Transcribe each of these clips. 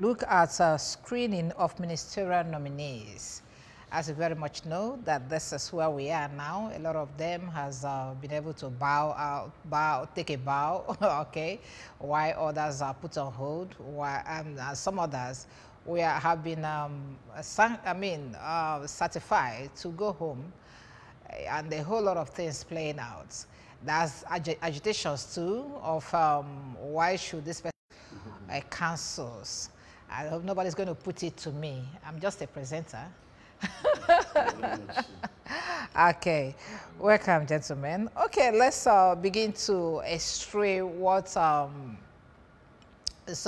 Look at a screening of ministerial nominees. As you very much know, that this is where we are now. A lot of them has been able to take a bow, okay, while others are put on hold, and some others have been certified to go home, and a whole lot of things playing out. There's agitations too of why should this person cancels. I hope nobody's going to put it to me. I'm just a presenter. Okay, welcome, gentlemen. Okay, let's begin to estray what so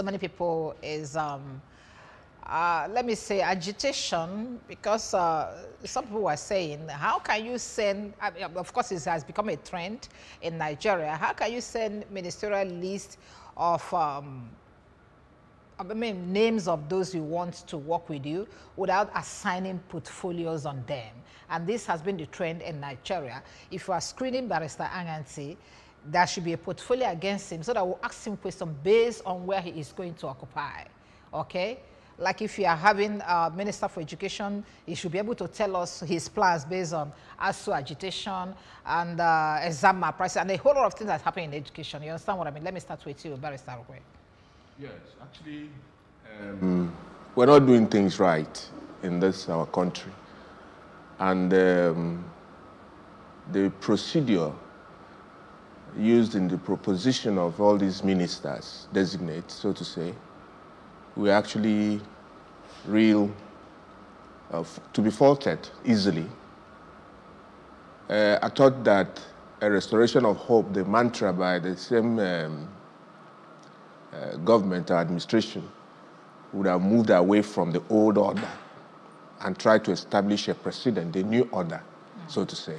many people is let me say agitation, because some people were saying, how can you send, of course it has become a trend in Nigeria, how can you send ministerial list of names of those you want to work with you without assigning portfolios on them? And this has been the trend in Nigeria. If you are screening Barrister Angansi, there should be a portfolio against him so that we'll ask him questions based on where he is going to occupy, okay? Like if you are having a Minister for Education, he should be able to tell us his plans based on ASU agitation and exam malpractice and a whole lot of things that happen in education. You understand what I mean? Let me start with you, Barrister Rugwe. Yes, actually, we're not doing things right in this our country. And the procedure used in the proposition of all these ministers, designate, so to say, we're actually to be faulted easily. I thought that a restoration of hope, the mantra by the same government or administration, would have moved away from the old order and tried to establish a precedent, a new order, so to say.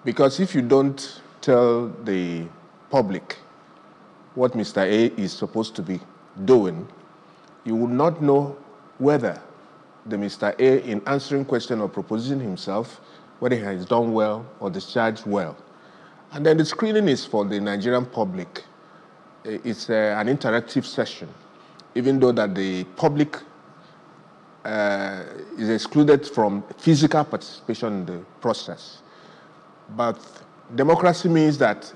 Because if you don't tell the public what Mr. A is supposed to be doing, you will not know whether the Mr. A, in answering question or proposing himself, whether he has done well or discharged well. And then the screening is for the Nigerian public. It's an interactive session, even though that the public is excluded from physical participation in the process. But democracy means that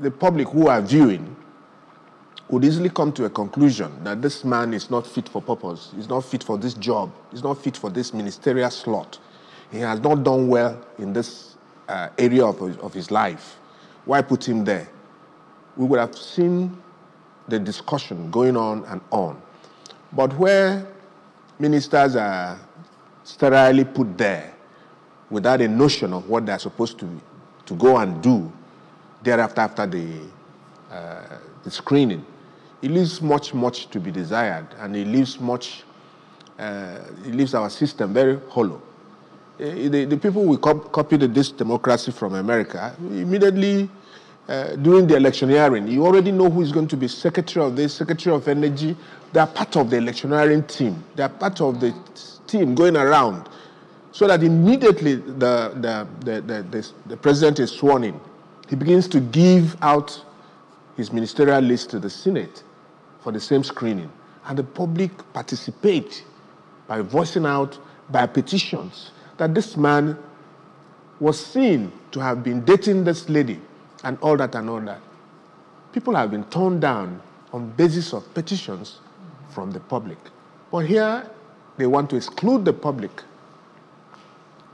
the public who are viewing would easily come to a conclusion that this man is not fit for purpose, he's not fit for this job, he's not fit for this ministerial slot. He has not done well in this area of his life. Why put him there? We would have seen the discussion going on and on. But where ministers are sterilely put there without a notion of what they're supposed to go and do thereafter after the screening, it leaves much to be desired, and it leaves our system very hollow. The people who copied this democracy from America immediately during the electioneering, you already know who is going to be Secretary of this, Secretary of Energy. They are part of the electioneering team. They are part of the team going around, so that immediately the president is sworn in, he begins to give out his ministerial list to the Senate for the same screening. And the public participate by voicing out, by petitions, that this man was seen to have been dating this lady and all that and all that. People have been torn down on basis of petitions from the public. But here, they want to exclude the public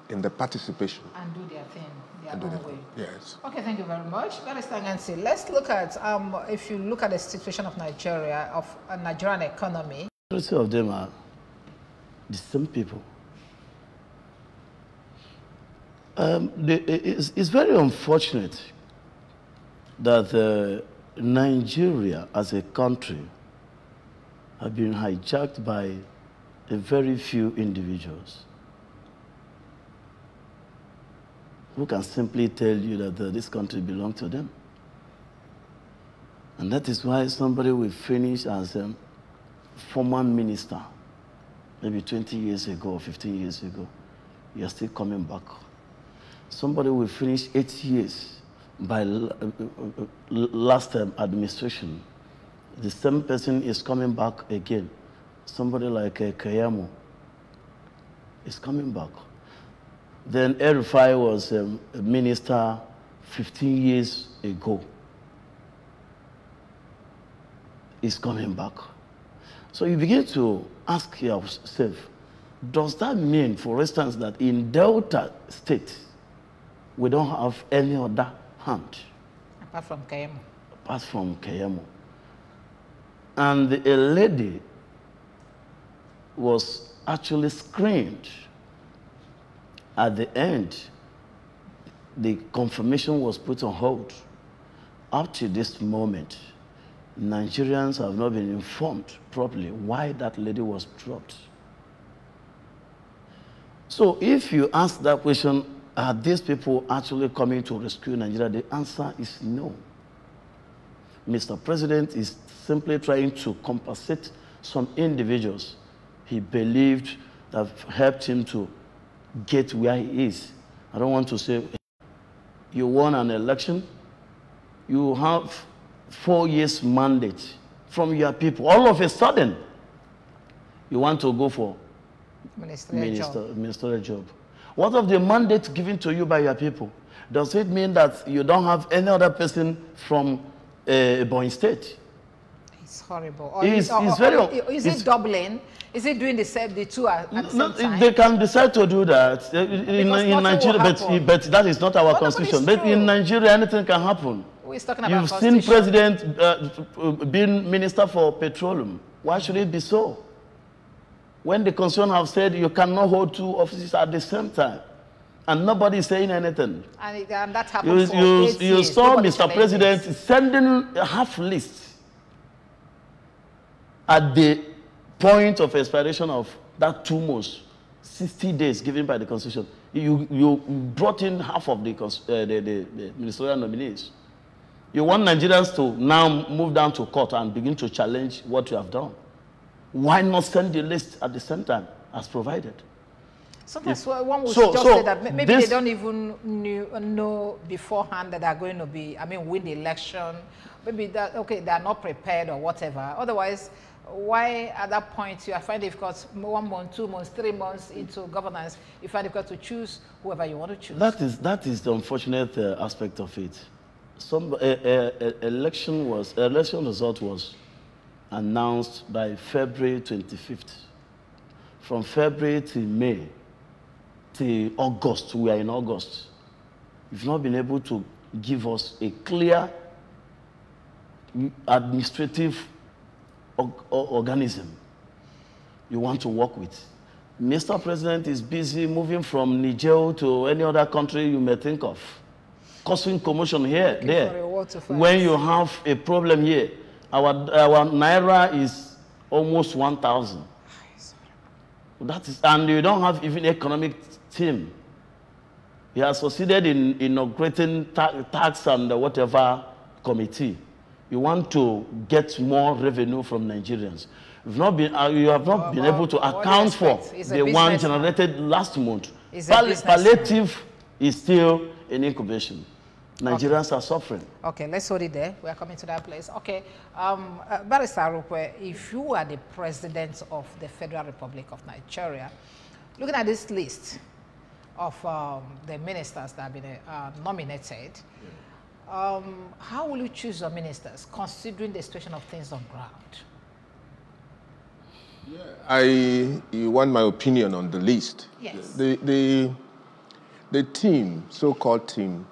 in the participation. And do their thing, their own way. Yes. Okay, thank you very much. Barrister Angansi, let's look at, if you look at the situation of Nigeria, of a Nigerian economy. The majority of them are the same people. It's very unfortunate that Nigeria as a country have been hijacked by a very few individuals who can simply tell you that this country belongs to them. And that is why somebody will finish as a former minister, maybe 20 years ago or 15 years ago. You are still coming back. Somebody will finish 8 years by last administration. The same person is coming back again somebody like Kayamo is coming back. Then El-Rufai was a minister 15 years ago. Is coming back. So you begin to ask yourself, does that mean, for instance, that in Delta State, we don't have any other hand? Apart from Kayamo. Apart from Kayamo. And a lady was actually screened. At the end, the confirmation was put on hold. Up to this moment, Nigerians have not been informed properly why that lady was dropped. So if you ask that question, are these people actually coming to rescue Nigeria? The answer is no. Mr. President is simply trying to compensate some individuals he believed that helped him to get where he is. I don't want to say, you won an election, you have 4 years mandate from your people. All of a sudden, you want to go for ministerial job. What of the mandate given to you by your people? Does it mean that you don't have any other person from Ebonyi State? It's horrible. Is it doubling? Is it doing the two at the same time? They can decide to do that in Nigeria, but that is not our constitution. But in Nigeria, anything can happen. We're talking about You've seen President being Minister for Petroleum. Why should it be so? When the constitution have said you cannot hold two offices at the same time, and nobody is saying anything. And that happened for 8 years. You saw Mr. President sending a half list at the point of expiration of that 2 months, 60 days given by the Constitution. You brought in half of the ministerial nominees. You want Nigerians to now move down to court and begin to challenge what you have done. Why not send the list at the same time as provided? Sometimes one would just say that maybe they don't even know beforehand that they're going to win the election. Maybe that, okay, they're not prepared or whatever. Otherwise, why at that point you find it difficult 1 month, 2 months, 3 months into governance, you find it difficult to choose whoever you want to choose? That is the unfortunate aspect of it. Election result was announced by February 25th. From February to May to August, we are in August. You've not been able to give us a clear administrative organism you want to work with. Mr. President is busy moving from Niger to any other country you may think of, causing commotion here, there. When you have a problem here, our naira is almost 1,000. That is, and you don't have even economic team. He has succeeded in inaugurating tax and whatever committee. You want to get more revenue from Nigerians. You have not been able to account for the one generated last month. Palliative is still in incubation. Nigerians are suffering. Okay, let's hold it there. We are coming to that place. Okay, Barrister Arukwe, if you are the president of the Federal Republic of Nigeria, looking at this list of the ministers that have been nominated, how will you choose your ministers, considering the situation of things on ground? Yeah, you want my opinion on the list? Yes. The team, so-called team,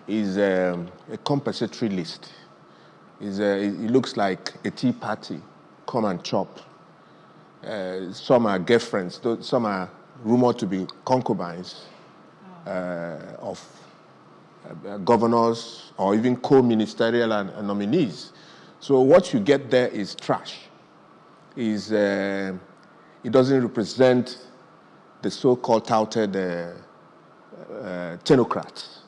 is a compensatory list. It looks like a tea party, come and chop. Some are girlfriends, some are rumored to be concubines of governors or even co-ministerial and nominees. So what you get there is trash. It doesn't represent the so-called touted technocrats.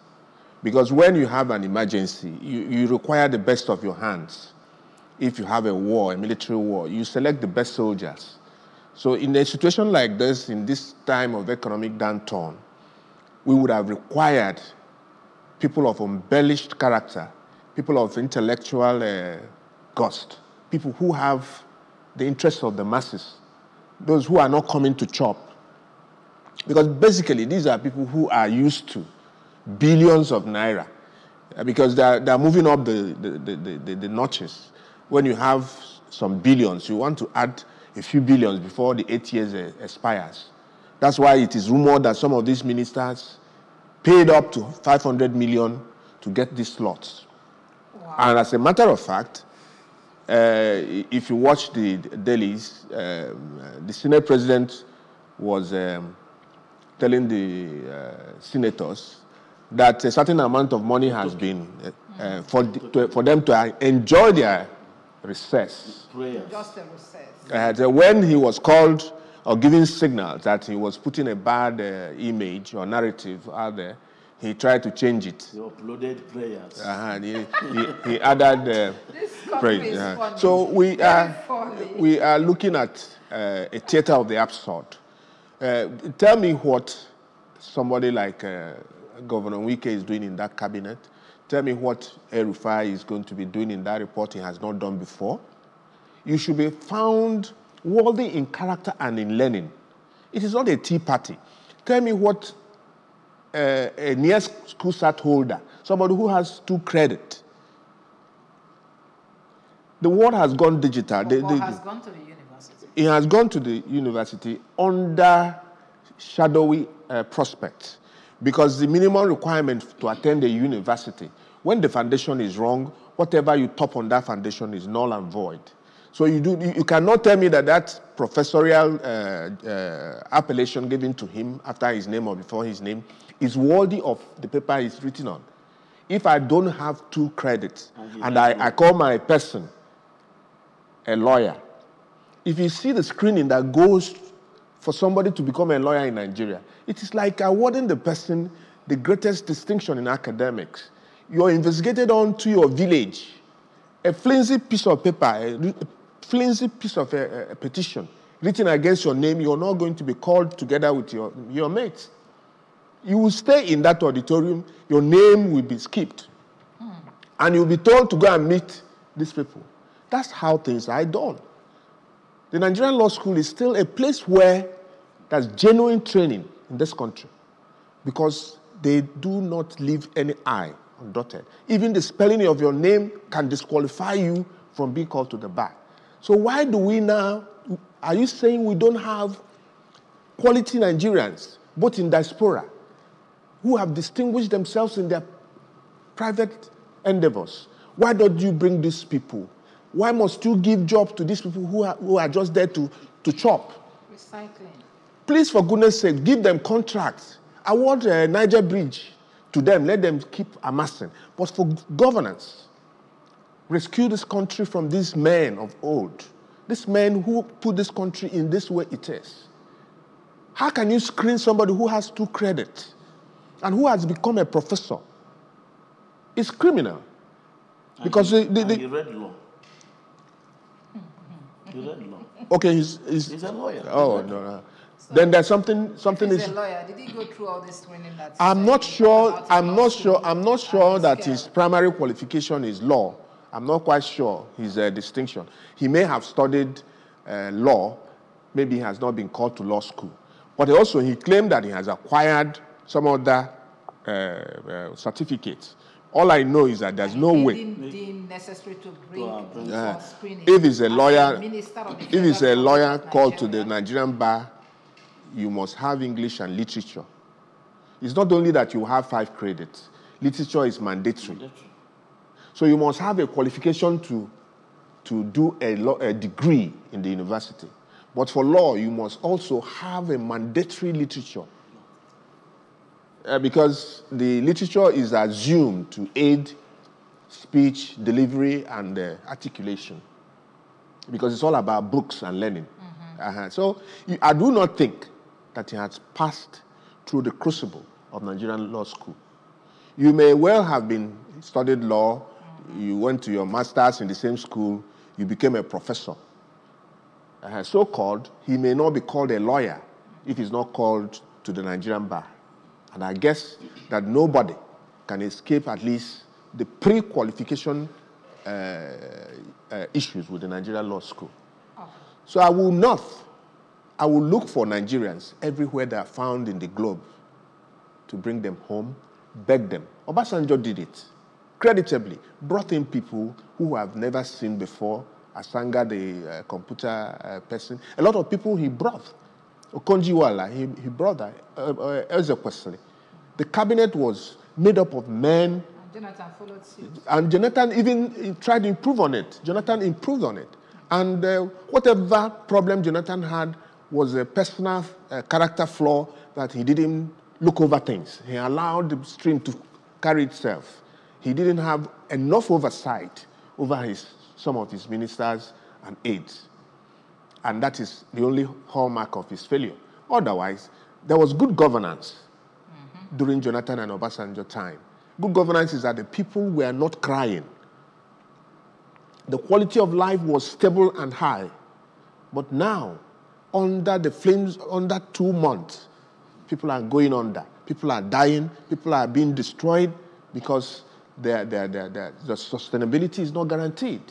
Because when you have an emergency, you require the best of your hands. If you have a war, a military war, you select the best soldiers. So in a situation like this, in this time of economic downturn, we would have required people of embellished character, people of intellectual gust, people who have the interests of the masses, those who are not coming to chop. Because basically, these are people who are used to billions of naira, because they're moving up the notches. When you have some billions, you want to add a few billions before the 8 years expires. That's why it is rumored that some of these ministers paid up to 500 million to get these slots. Wow. And as a matter of fact, if you watch the dailies, the Senate president was telling the senators that a certain amount of money has been for them to enjoy their recess. Just a recess. When he was called or giving signals that he was putting a bad image or narrative out there, he tried to change it. He uploaded prayers. He added praise. So we are looking at a theater of the absurd. Tell me what somebody like Governor Wike is doing in that cabinet. Tell me what El-Rufai is going to be doing in that report he has not done before. You should be found worthy in character and in learning. It is not a tea party. Tell me what a near school cert holder, somebody who has 2 credit. The world has gone digital. Has gone to the university. It has gone to the university under shadowy prospects, because the minimum requirement to attend a university, when the foundation is wrong, whatever you top on that foundation is null and void. So you cannot tell me that professorial appellation given to him after his name or before his name is worthy of the paper he's written on. If I don't have 2 credits and I call my person a lawyer, if you see the screening that goes for somebody to become a lawyer in Nigeria, it is like awarding the person the greatest distinction in academics. You're investigated on to your village, a flimsy piece of paper, a flimsy piece of a petition written against your name, you're not going to be called together with your mates. You will stay in that auditorium, your name will be skipped. And you'll be told to go and meet these people. That's how things are done. The Nigerian Law School is still a place where there's genuine training in this country, because they do not leave any I undotted. Even the spelling of your name can disqualify you from being called to the bar. So why do we now, are you saying we don't have quality Nigerians, both in diaspora, who have distinguished themselves in their private endeavors? Why don't you bring these people? Why must you give jobs to these people who are just there to chop? Recycling. Please, for goodness sake, give them contracts. Award Niger Bridge to them. Let them keep amassing. But for governance, rescue this country from these men of old, these men who put this country in this way it is. How can you screen somebody who has 2 credits and who has become a professor? It's criminal. Because he read law. He read law. Okay, he's a lawyer. Oh, no. So then there's something he's a lawyer. Did he go through all this training? I'm not sure that his primary qualification is law. I'm not quite sure his distinction. He may have studied law. Maybe he has not been called to law school. But also he claimed that he has acquired some other certificates. All I know is that there's no way. Didn't deem necessary to bring for screening. If he's a lawyer called to the Nigerian bar, you must have English and literature. It's not only that you have 5 credits. Literature is mandatory. So you must have a qualification to do a degree in the university. But for law, you must also have a mandatory literature. Because the literature is assumed to aid speech, delivery, and articulation. Because it's all about books and learning. So I do not think that he has passed through the crucible of Nigerian law school. You may well have studied law, you went to your master's in the same school, you became a professor. So-called, he may not be called a lawyer if he's not called to the Nigerian bar. And I guess that nobody can escape at least the pre-qualification issues with the Nigerian law school. So I will look for Nigerians everywhere they are found in the globe to bring them home, beg them. Obasanjo did it creditably, brought in people who have never seen before, Asanga, the computer person. A lot of people he brought. Okonjiwala, he brought that. Ezekwesili. The cabinet was made up of men. And Jonathan followed suit. And Jonathan even tried to improve on it. Jonathan improved on it. And whatever problem Jonathan had was a personal character flaw that he didn't look over things. He allowed the stream to carry itself. He didn't have enough oversight over some of his ministers and aides. And that is the only hallmark of his failure. Otherwise, there was good governance during Jonathan and Obasanjo time. Good governance is that the people were not crying. The quality of life was stable and high. But now, under the flames, under 2 months, people are going under. People are dying. People are being destroyed because the sustainability is not guaranteed.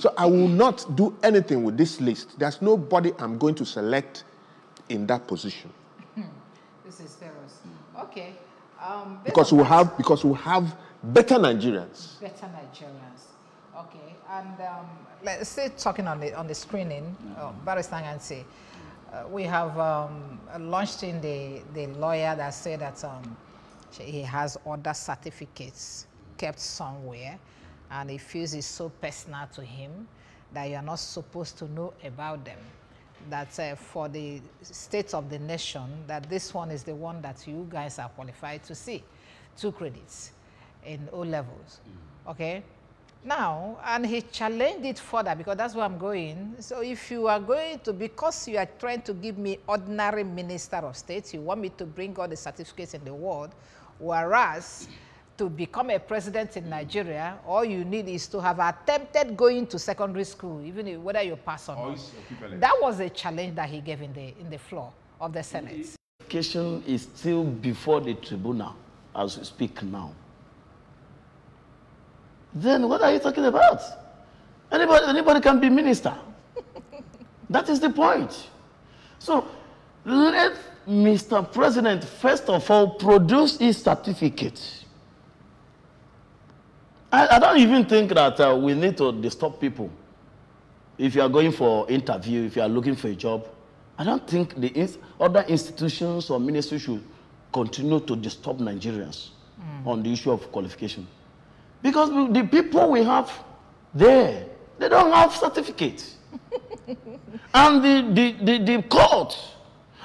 So I will not do anything with this list. There's nobody I'm going to select in that position. This is serious. Okay. Because we'll have better Nigerians. Better Nigerians. Okay. And let's say talking on the screening, Barrister Angansi, we have launched in the lawyer that said that he has other certificates kept somewhere, and he feels it's so personal to him that you are not supposed to know about them. That for the state of the nation, that this one is the one that you guys are qualified to see. 2 credits in O levels. Okay? Now, and he challenged it further because that's where I'm going. So if you are going to, because you are trying to give me ordinary minister of state, you want me to bring all the certificates in the world, whereas to become a president in Nigeria, all you need is to have attempted going to secondary school, even if, whether you pass or not. That was a challenge that he gave in the floor of the Senate. Education is still before the tribunal as we speak now. Then what are you talking about? Anybody can be minister. That is the point. So let Mr. President first of all produce his certificate. I don't even think that we need to disturb people. If you are going for interview, if you are looking for a job, I don't think the other institutions or ministries should continue to disturb Nigerians on the issue of qualification. Because the people we have there, they don't have certificates. And the court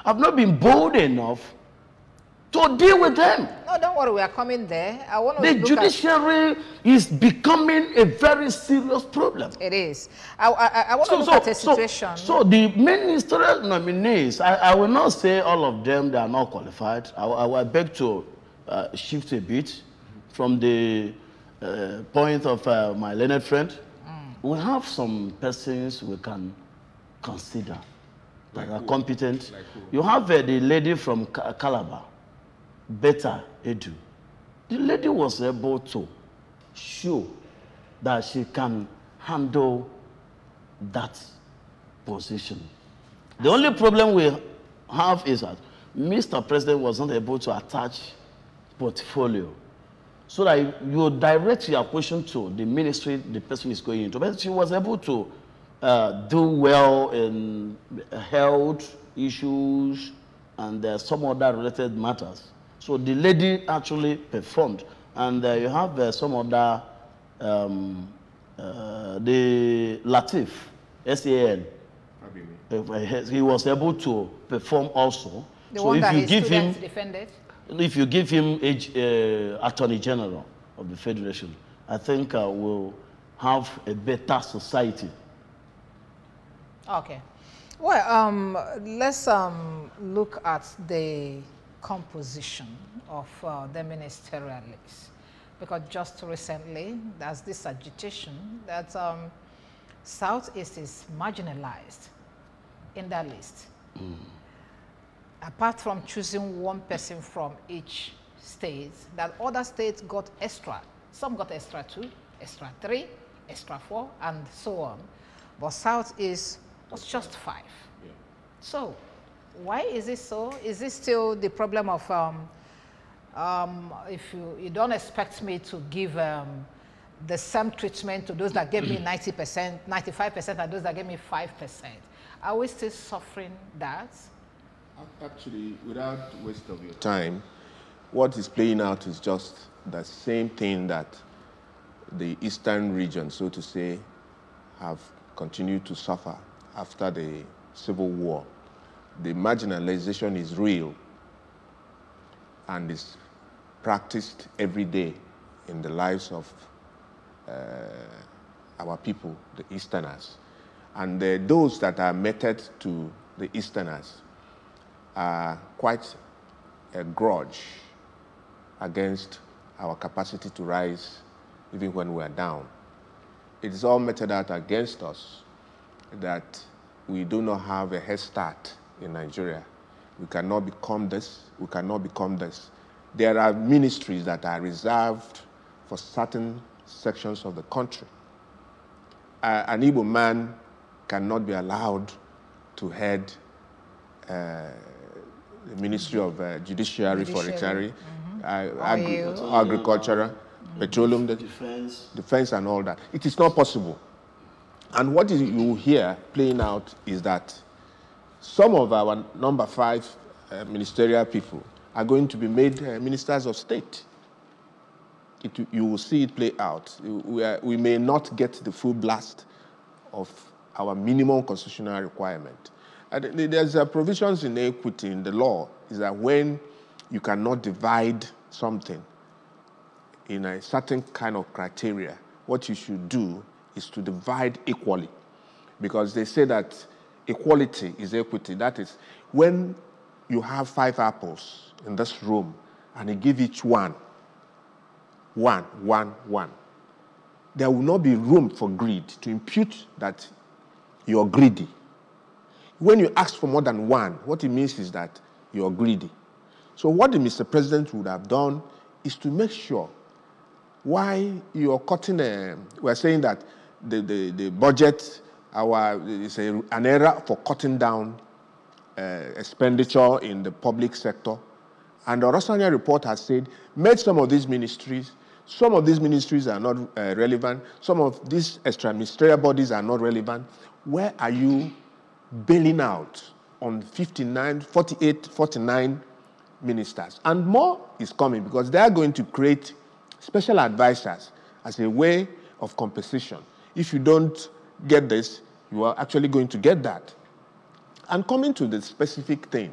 have not been bold enough to deal with them. No, don't worry, we are coming there. I want to the judiciary is becoming a very serious problem. It is. I want to look at a situation. So the ministerial nominees, I will not say all of them, they are not qualified. I beg to shift a bit from the point of my learned friend. We have some persons we can consider that are competent. You have the lady from Calabar, Beta Edu. The lady was able to show that she can handle that position. The only problem we have is that Mr. President was not able to attach portfolio so that you direct your question to the ministry the person is going into. But she was able to do well in health issues and some other related matters. So the lady actually performed. And you have some other, the Latif, SAN. He was able to perform also. The one that his students defended? If you give him Attorney General of the Federation, I think we'll have a better society. Okay. Well, let's look at the composition of the ministerial list, because just recently there's this agitation that Southeast is marginalized in that list. Apart from choosing one person from each state, that other states got extra. Some got extra 2, extra 3, extra 4, and so on. But Southeast was just 5. Yeah. So why is it so? Is it still the problem of if you don't expect me to give the same treatment to those that gave me 90%, 95%, and those that gave me 5%? Are we still suffering that? Actually, without waste of your time, what is playing out is just the same thing that the eastern region, so to say, have continued to suffer after the Civil War. The marginalization is real and is practiced every day in the lives of our people, the Easterners. And those that are meted to the Easterners are quite a grudge against our capacity to rise even when we are down. It is all meted out against us that we do not have a head start in Nigeria. We cannot become this, we cannot become this. There are ministries that are reserved for certain sections of the country. An Igbo man cannot be allowed to head the Ministry of Judiciary, for example, agriculture, petroleum, defense and all that. It is not possible. And what you hear playing out is that some of our number 5 ministerial people are going to be made ministers of state. You will see it play out. We may not get the full blast of our minimum constitutional requirement. And there's provisions in equity in the law, is that when you cannot divide something in a certain kind of criteria, what you should do is to divide equally. Because they say that equality is equity. That is, when you have 5 apples in this room and you give each one, there will not be room for greed to impute that you're greedy. When you ask for more than 1, what it means is that you're greedy. So what the Mr. President would have done is to make sure why you're cutting we're saying that the budget, is an era for cutting down expenditure in the public sector. And the Rosanya report has said, made some of these ministries are not relevant. Some of these extra-ministerial bodies are not relevant. Where are you bailing out on 48, 49 ministers? And more is coming because they are going to create special advisors as a way of compensation. If you don't get this, you are actually going to get that. And coming to the specific thing,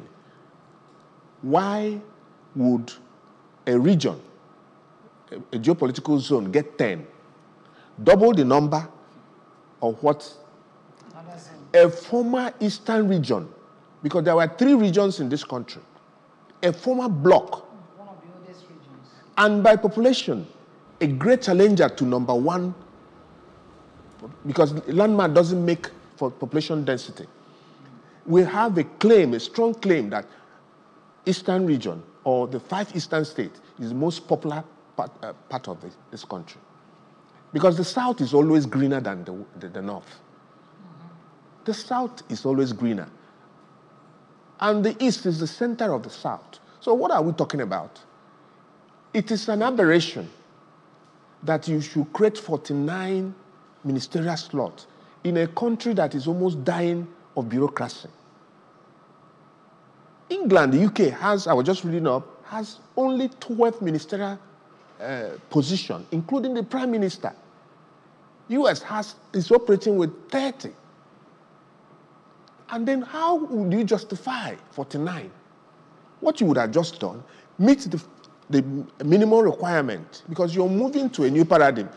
why would a region, a geopolitical zone, get 10? Double the number of what a former eastern region, because there were 3 regions in this country, a former bloc, one of the oldest regions, and by population, a great challenger to number 1, because landmass doesn't make for population density. We have a claim, a strong claim, that eastern region, or the 5 eastern states, is the most popular part of this country. Because the south is always greener than the north. The south is always greener. And the east is the center of the south. So what are we talking about? It is an aberration that you should create 49 ministerial slots in a country that is almost dying of bureaucracy. England, the UK, I was just reading up, has only 12 ministerial positions, including the Prime Minister. US is operating with 30. And then how would you justify 49? What you would have just done, meet the minimum requirement, because you're moving to a new paradigm.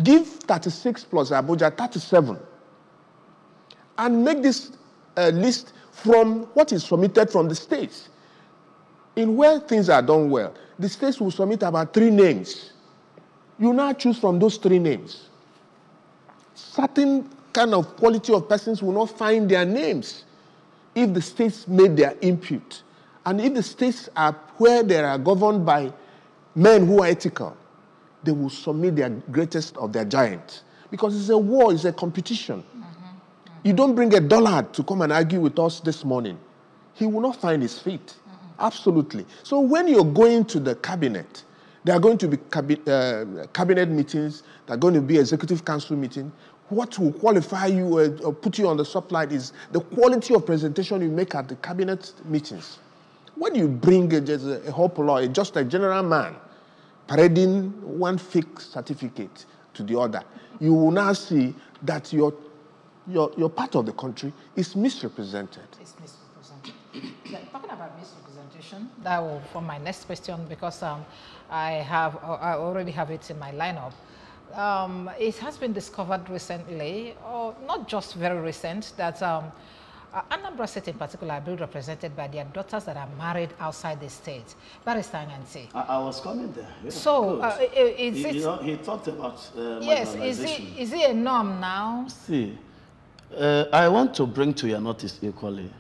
Give 36 plus Abuja 37. And make this list from what is submitted from the states. In where things are done well, the states will submit about 3 names. You now choose from those 3 names. Certain kind of quality of persons will not find their names if the states made their input. And if the states are where they are governed by men who are ethical, they will submit their greatest of their giants. Because it's a war, it's a competition. You don't bring a dullard to come and argue with us this morning. He will not find his feet. Absolutely. So when you're going to the cabinet, there are going to be cabinet meetings, there are going to be executive council meetings. What will qualify you or put you on the spotlight is the quality of presentation you make at the cabinet meetings. When you bring a hope just a general man parading one fake certificate to the other, you will now see that your part of the country is misrepresented. It's misrepresented. Talking about misrepresentation, that will form my next question because I already have it in my lineup. It has been discovered recently, or not just very recent, that Anambra State in particular are being represented by their daughters that are married outside the state. Barrister Angansi. I was coming there. Yeah, so, he talked about yes, is it a norm now? See, I want to bring to your notice equally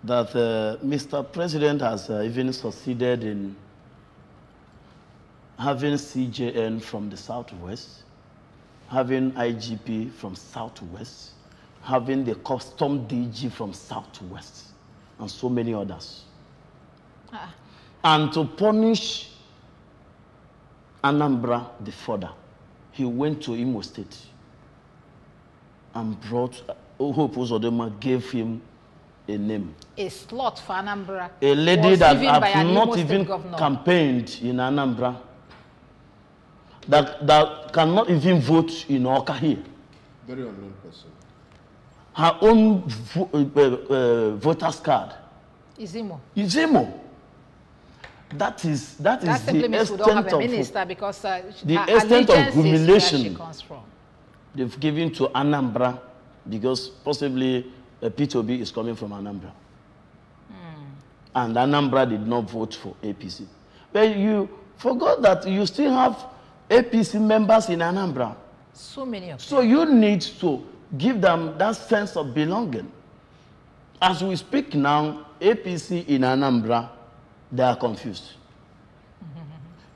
that Mr. President has even succeeded in having CJN from the Southwest, having IGP from Southwest, having the custom DG from Southwest, and so many others. And to punish Anambra the further, he went to Imo State and brought, Hope Uzodinma gave him a name. A slot for Anambra. A lady that had not even campaigned in Anambra, that cannot even vote in Oka here. Very unknown person. Her own voter's card. Izimo. That is the extent of minister because the extent of humiliation she comes from. They've given to Anambra because possibly P2B is coming from Anambra. And Anambra did not vote for APC. But you forgot that you still have APC members in Anambra. So many of them. So you need to give them that sense of belonging. As we speak now, APC in Anambra, they are confused.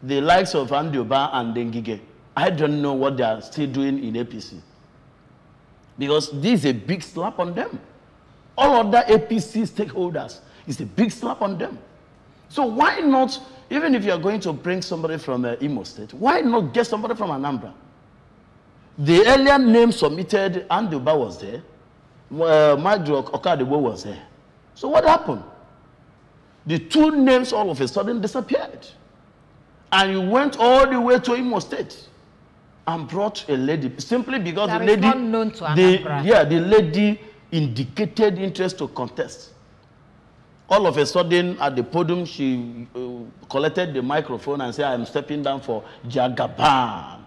The likes of Andioba and Dengige, I don't know what they are still doing in APC. Because this is a big slap on them. All other APC stakeholders, it's a big slap on them. So why not, even if you are going to bring somebody from Imo State, why not get somebody from Anambra? The earlier name submitted, Andioba was there. Madro Okadebo was there. So what happened? The two names all of a sudden disappeared. And you went all the way to Imo State and brought a lady simply because that the lady, not known to Anambra. the lady indicated interest to contest. All of a sudden at the podium, she collected the microphone and said, "I'm stepping down for Jagaban."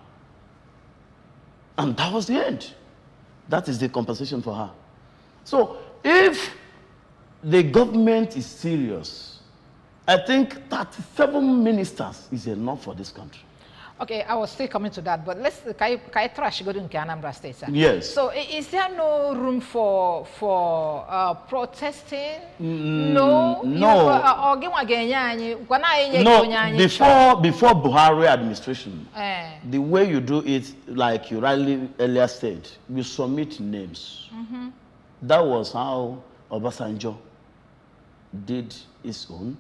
And that was the end. That is the compensation for her. So if the government is serious, I think 37 ministers is enough for this country. Okay, I was still coming to that, but let's trash go to Anambra State, sir. Yes. So is there no room for protesting? No. No. Before Buhari administration, the way you do it, like you rightly earlier said, you submit names. That was how Obasanjo did his own.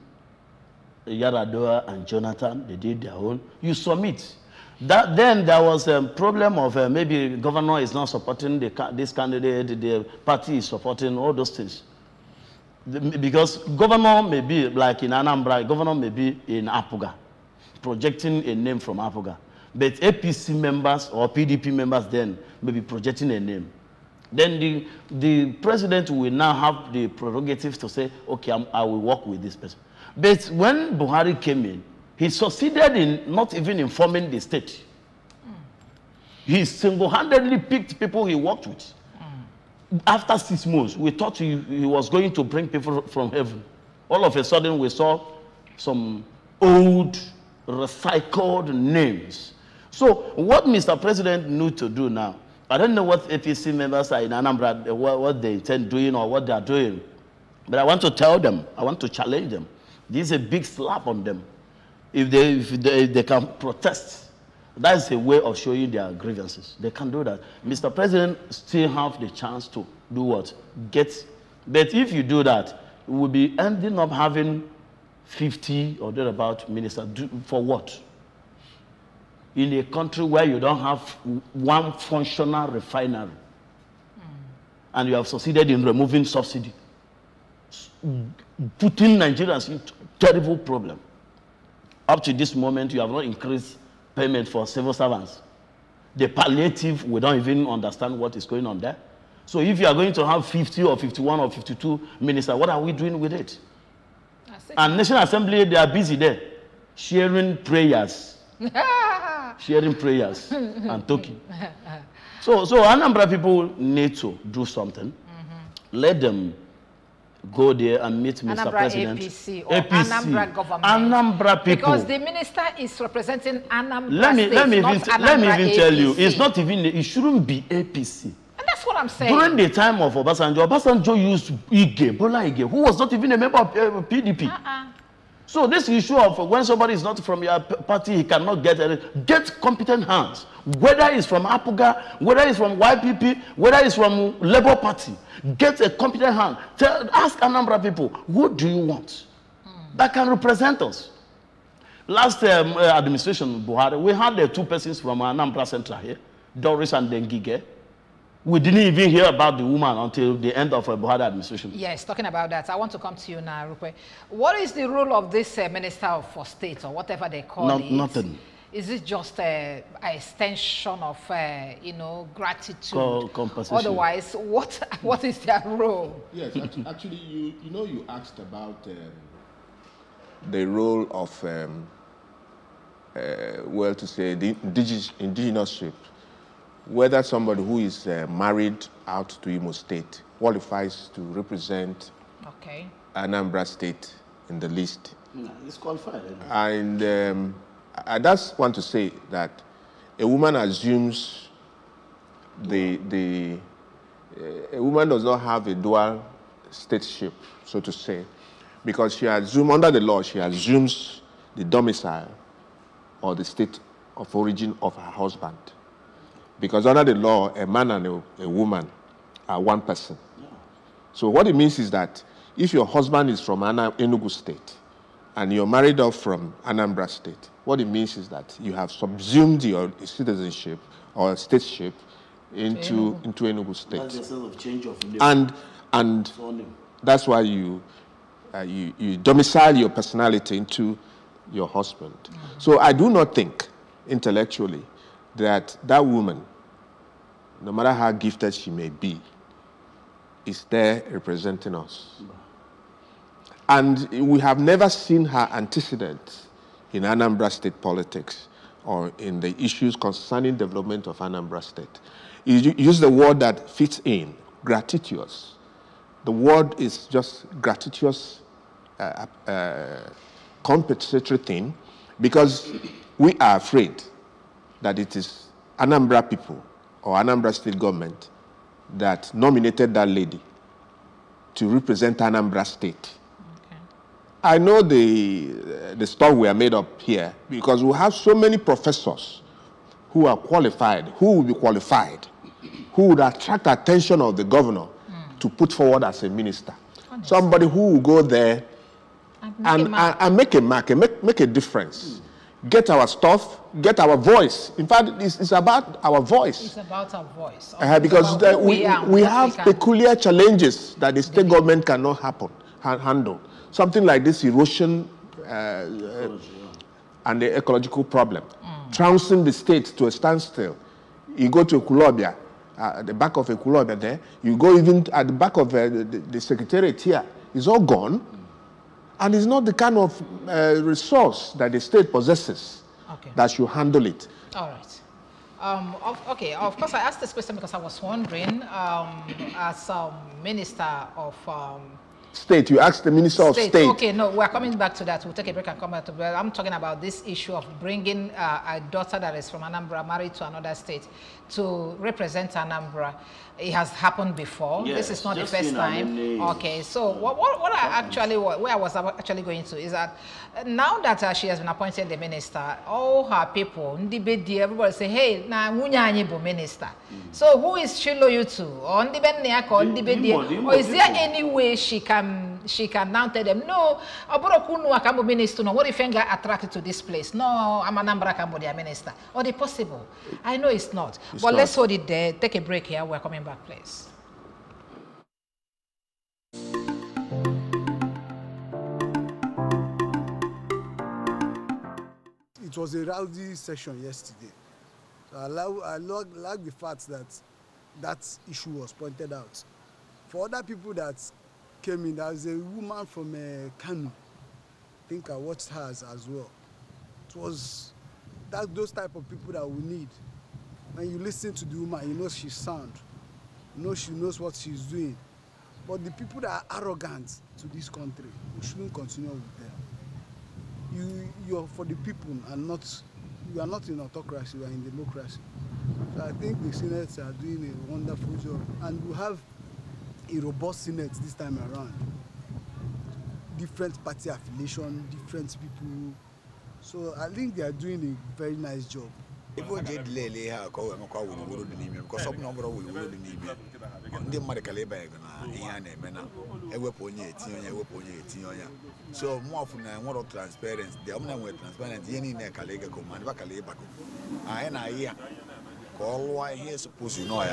Yaradua and Jonathan, they did their own. You submit. Then there was a problem of maybe governor is not supporting this candidate, the party is supporting all those things. Because governor may be like in Anambra, governor may be in Apuga, projecting a name from Apuga. But APC members or PDP members then may be projecting a name. Then the president will now have the prerogative to say, okay, I will work with this person. But when Buhari came in, he succeeded in not even informing the state. He single-handedly picked people he worked with. After 6 months, we thought he was going to bring people from heaven. All of a sudden, we saw some old, recycled names. So what Mr. President knew to do now, I don't know what APC members are in Anambra, what they intend doing or what they are doing. But I want to tell them, I want to challenge them. This is a big slap on them. If they can protest That's a way of showing their grievances. They can do that. Mr. President still have the chance to do what? But if you do that, we will be ending up having 50 or thereabout ministers. For what? In a country where you don't have one functional refinery, and you have succeeded in removing subsidy, putting Nigerians into terrible problem. Up to this moment, you have not increased payment for civil servants. The palliative, we don't even understand what is going on there. So if you are going to have 50 or 51 or 52 ministers, what are we doing with it? And National Assembly, they are busy there, sharing prayers. Sharing prayers and talking. So Anambra people need to do something. Let them go there and meet Mr. Anambra President. APC or Anambra government. Anambra people. Because the minister is representing Anambra let me even tell you, it's not even, it shouldn't be APC. And that's what I'm saying. During the time of Obasanjo used Ige, Bola Ige, who was not even a member of PDP. So this issue of when somebody is not from your party, he cannot get competent hands. Whether it's from APUGA, whether it's from YPP, whether it's from Labour Party, get a competent hand. Ask Anambra people, who do you want that can represent us? Last administration, Buhari, we had the two persons from Anambra Central here, Doris and Dengige. We didn't even hear about the woman until the end of Buhari administration. Yes, talking about that, I want to come to you now, Rukwe. What is the role of this Minister for State, or whatever they call it? Nothing. Is it just an extension of, gratitude? Compensation. Otherwise, what is their role? Yes, actually, you asked about the role of, to say, the indigenous shape. Whether somebody who is married out to Imo State qualifies to represent Anambra State in the list. No, he's qualified. And I just want to say that a woman assumes a woman does not have a dual stateship, so to say, because she assumes, under the law, she assumes the domicile or the state of origin of her husband. Because under the law, a man and a woman are one person. Yeah. So what it means is that if your husband is from Enugu State and you're married off from Anambra State, what it means is that you have subsumed your citizenship or stateship into Enugu State. That's the sense of change of name. And that's why you domicile your personality into your husband. So I do not think intellectually that woman, no matter how gifted she may be, is there representing us. And we have never seen her antecedents in Anambra State politics or in the issues concerning development of Anambra State. You use the word that fits in, gratuitous. The word is just gratuitous, compensatory thing, because we are afraid that it is Anambra people or Anambra State government that nominated that lady to represent Anambra State. Okay. I know the stuff we are made up here because we have so many professors who are qualified, who will be qualified, who would attract attention of the governor to put forward as a minister. Honestly. Somebody who will go there and make a mark, make a difference. Get our stuff, get our voice. In fact, it's about our voice. It's about our voice. Because we have peculiar challenges that the state government cannot handle. Something like this erosion and the ecological problem. Trouncing the state to a standstill. You go to Ekulobia, at the back of Ekulobia there, you go even at the back of the secretariat here, it's all gone. And it's not the kind of resource that the state possesses that should handle it. All right. Okay, of course, I asked this question because I was wondering, as Minister of state. You asked the Minister of State. Okay, no, we're coming back to that. We'll take a break and come back to that. I'm talking about this issue of bringing a daughter that is from Anambra married to another state to represent Anambra. It has happened before. Yes, this is not the first time. Okay, so where I was actually going to is that now that she has been appointed the minister, all her people, everybody say, hey, na minister. So who is she loyal to? Or is there any way she can now tell them, no, Akambo minister, no, what if I get attracted to this place? No, I'm Anambra Cambodia minister. Or the possible? I know it's not. But let's hold it there. Take a break here. We're coming back, please. It was a rowdy session yesterday. So I like the fact that that issue was pointed out. For other people that came in, there was a woman from Kano. I think I watched hers as well. It was those type of people that we need. When you listen to the woman, you know she's sound. You know she knows what she's doing. But the people that are arrogant to this country, we shouldn't continue with them. You're for the people and not, you are not in autocracy, you are in democracy. So I think the Senates are doing a wonderful job. And we have a robust Senate this time around. Different party affiliation, different people. So I think they are doing a very nice job. People did lay her call and call with the world in him because some number will the name. The medical labor, a weapon, a weapon, so more often I want transparency. The omnibus transparent, any Nakalega command, Bakaleba. I hear call why he is supposed to know.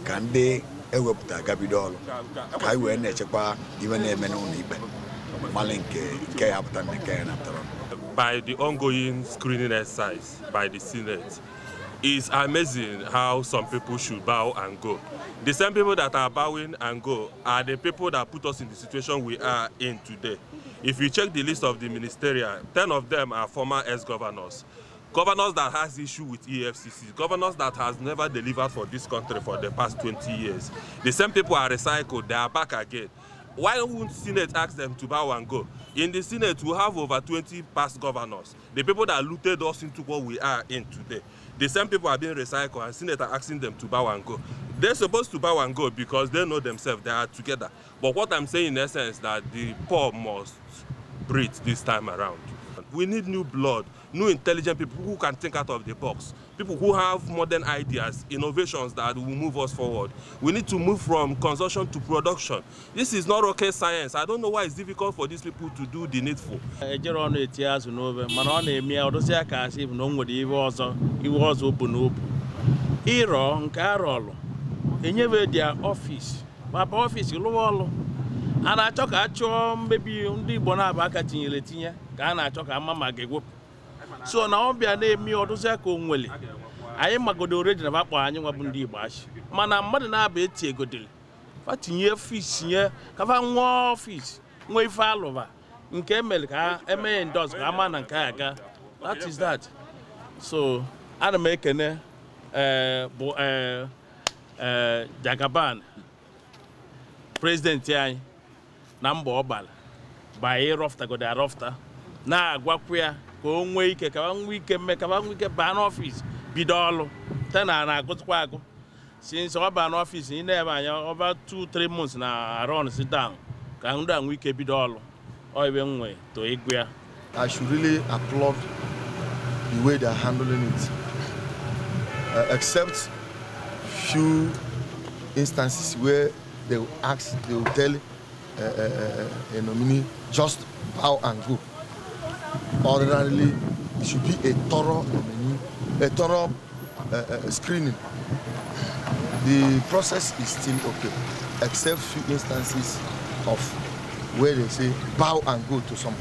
Can they a weapon Gabidol? I will nature bar, even a man only Malinke, K after and K after all. By the ongoing screening exercise by the Senate, it's amazing how some people should bow and go. The same people that are bowing and go are the people that put us in the situation we are in today. If you check the list of the ministerial, 10 of them are former ex-governors. Governors that has issue with EFCC, governors that has never delivered for this country for the past 20 years. The same people are recycled, they are back again. Why won't Senate ask them to bow and go? In the Senate, we have over 20 past governors. The people that looted us into what we are in today. The same people are being recycled and Senate are asking them to bow and go. They're supposed to bow and go because they know themselves, they are together. But what I'm saying in essence is that the poor must breathe this time around. We need new blood, new intelligent people who can think out of the box. People who have modern ideas, innovations that will move us forward. We need to move from consumption to production. This is not rocket science. I don't know why it's difficult for these people to do the needful. Office. And I talk at maybe only Bonabaka Tinha, Ghana talk at Mamma Gego. So now be a name me or to Zako Willie. I am a good origin of Appa and Wabundi Bash. Man, I'm more than a bit a good deal. What in your fish here? Cavan war fish. Way fall over. In Camelca, a man does Gaman and Kaga. That is that. So I'm making Jagaban. President Yai. Number obal by a rofta go there rofta na gwakwia ko onwe ike ka wan wike ban office bidolo tana na gotwago since we ban office in there over 2-3 months na run sit down ka nda wike bidolo o even way to igwia. I should really applaud the way they are handling it, except few instances where they will tell a nominee just bow and go. Ordinarily, it should be a thorough nominee, a thorough screening. The process is still okay, except few instances of where they say bow and go to some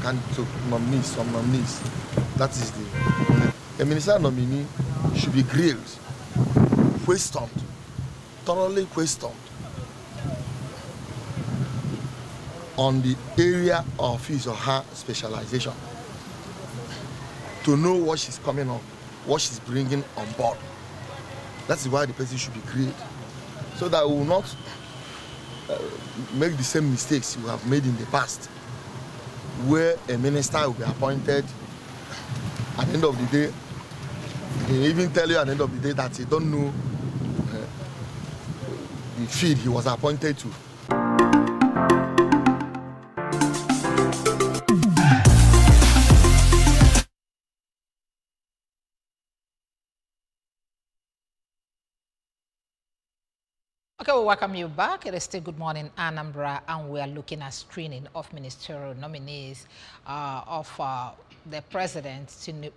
nominees, some nominees. That is a ministerial nominee should be grilled, questioned, thoroughly questioned on the area of his or her specialization, to know what she's coming on, what she's bringing on board. That is why the person should be created, so that we will not make the same mistakes you have made in the past, where a minister will be appointed. At the end of the day, he even tell you at the end of the day that he don't know the field he was appointed to. Okay, we welcome you back. It is still Good Morning Anambra, and we are looking at screening of ministerial nominees of the President,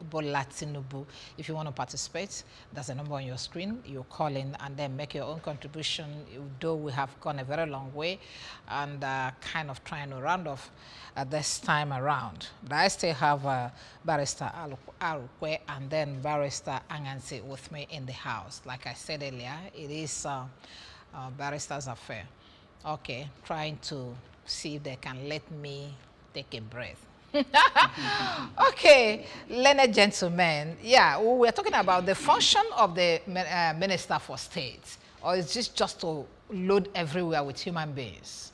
Bola Tinubu. If you want to participate, there's a number on your screen. You call in and then make your own contribution. Though we have gone a very long way and kind of trying to round off this time around. But I still have Barrister Arukwe and then Barrister Angansi with me in the house. Like I said earlier, it is barrister's affair. Okay, trying to see if they can let me take a breath. Okay, learned gentlemen. Yeah, we're talking about the function of the Minister for State, or is this just to load everywhere with human beings?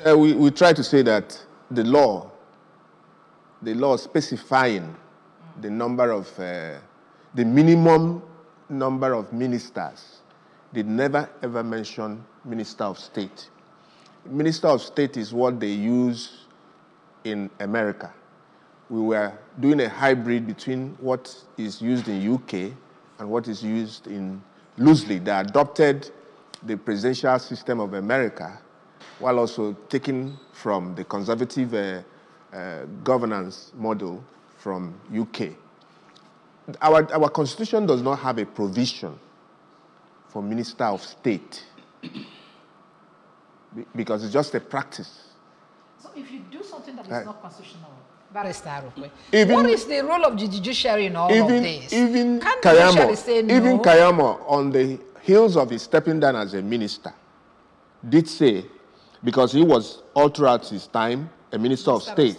Yeah, we try to say that the law specifying the number of, the minimum number of ministers did never ever mention Minister of State. Minister of State is what they use in America. We were doing a hybrid between what is used in UK and what is used in loosely. They adopted the presidential system of America while also taking from the conservative governance model from UK. Our constitution does not have a provision for Minister of State because it's just a practice. So if you do something that is not constitutional, Barrister Arukwe, what is the role of the judiciary in all of this? Even Kayamo, on the heels of his stepping down as a minister, did say, because he was all throughout his time a minister of state.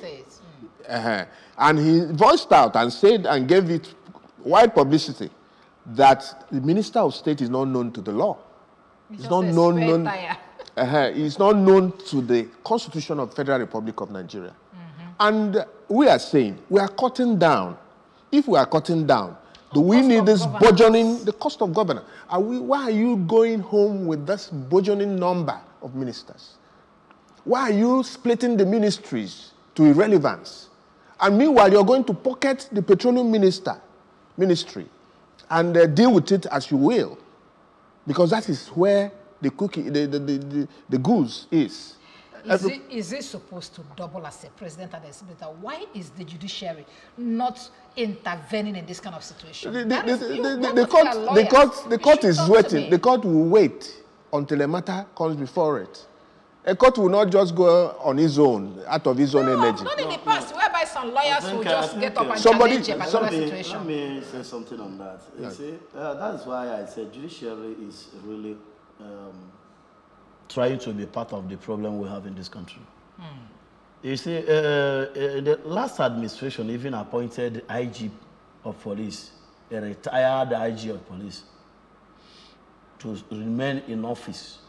And he voiced out and said and gave it wide publicity that the Minister of State is not known to the law. It's not known. It's not known to the Constitution of the Federal Republic of Nigeria. And we are saying we are cutting down. If we are cutting down, do we need this burgeoning, the cost of governance? Why are you going home with this burgeoning number of ministers? Why are you splitting the ministries to irrelevance? And meanwhile, you're going to pocket the petroleum ministry and deal with it as you will, because that is where the cookie, the goose is. Is it supposed to double as a president and a senator? Why is the judiciary not intervening in this kind of situation? The court is waiting. The court will wait until a matter comes before it. A court will not just go on his own, out of his own energy. Not in the past, whereby some lawyers will just get up and challenge a particular situation. Let me say something on that. You see, that's why I said judiciary is really trying to be part of the problem we have in this country. You see, the last administration even appointed IG of police, a retired IG of police, to remain in office.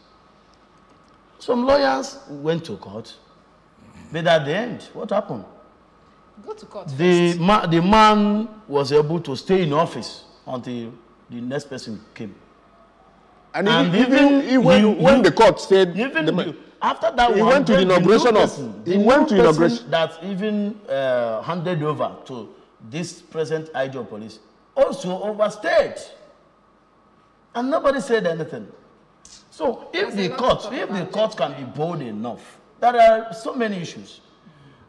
Some lawyers went to court, but at the end, what happened? Go to court the man was able to stay in office until the next person came. And when the court said, after that, he went to the inauguration of. He went to inauguration that even handed over to this present IG of police also overstayed, and nobody said anything. So if the court can be bold enough, there are so many issues.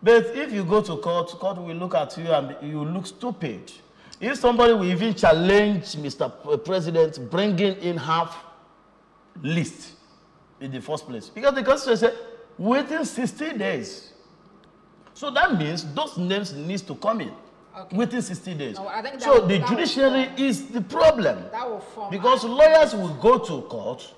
But if you go to court, court will look at you and you look stupid. If somebody will even challenge Mr. President bringing in half list in the first place, because the Constitution said within 60 days. So that means those names need to come in within 60 days. No, so the judiciary is the problem, because lawyers will go to court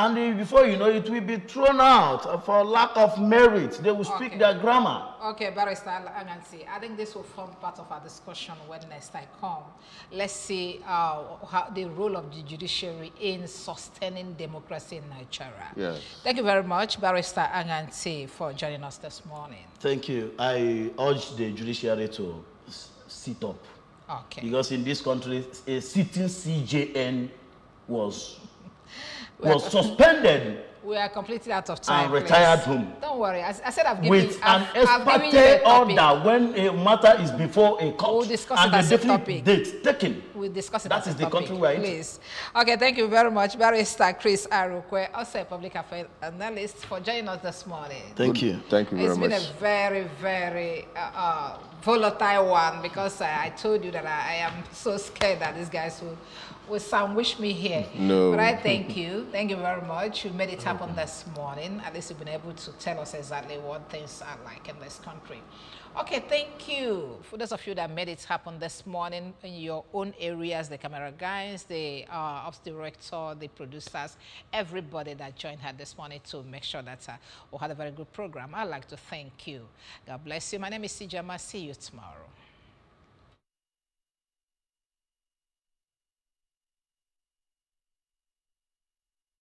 And before you know it will be thrown out for lack of merit. They will speak their grammar. Okay, Barrister Angansi, I think this will form part of our discussion when next I come. Let's see how the role of the judiciary in sustaining democracy in Nigeria. Yes. Thank you very much, Barrister Angansi, for joining us this morning. Thank you. I urge the judiciary to sit up. Okay. Because in this country, a sitting CJN was suspended. We are completely out of time. And retired home. Don't worry. I said I've given with you an ex-parte order when a matter is before a court. We'll discuss and it as a a definite topic. date taken. We'll discuss it That as is a the topic, country we are in. please. Okay, thank you very much, Barrister Chris Arukwe, also a public affairs analyst, for joining us this morning. Thank you. Thank you very much. It's been a very, very volatile one, because I told you that I am so scared that these guys will sandwich me here. No. But I thank you. Thank you very much. You made it happen this morning. At least you've been able to tell us exactly what things are like in this country. Okay, thank you. For those of you that made it happen this morning in your own areas, the camera guys, the ops director, the producers, everybody that joined her this morning to make sure that we had a very good program. I'd like to thank you. God bless you. My name is Sijama. See you tomorrow.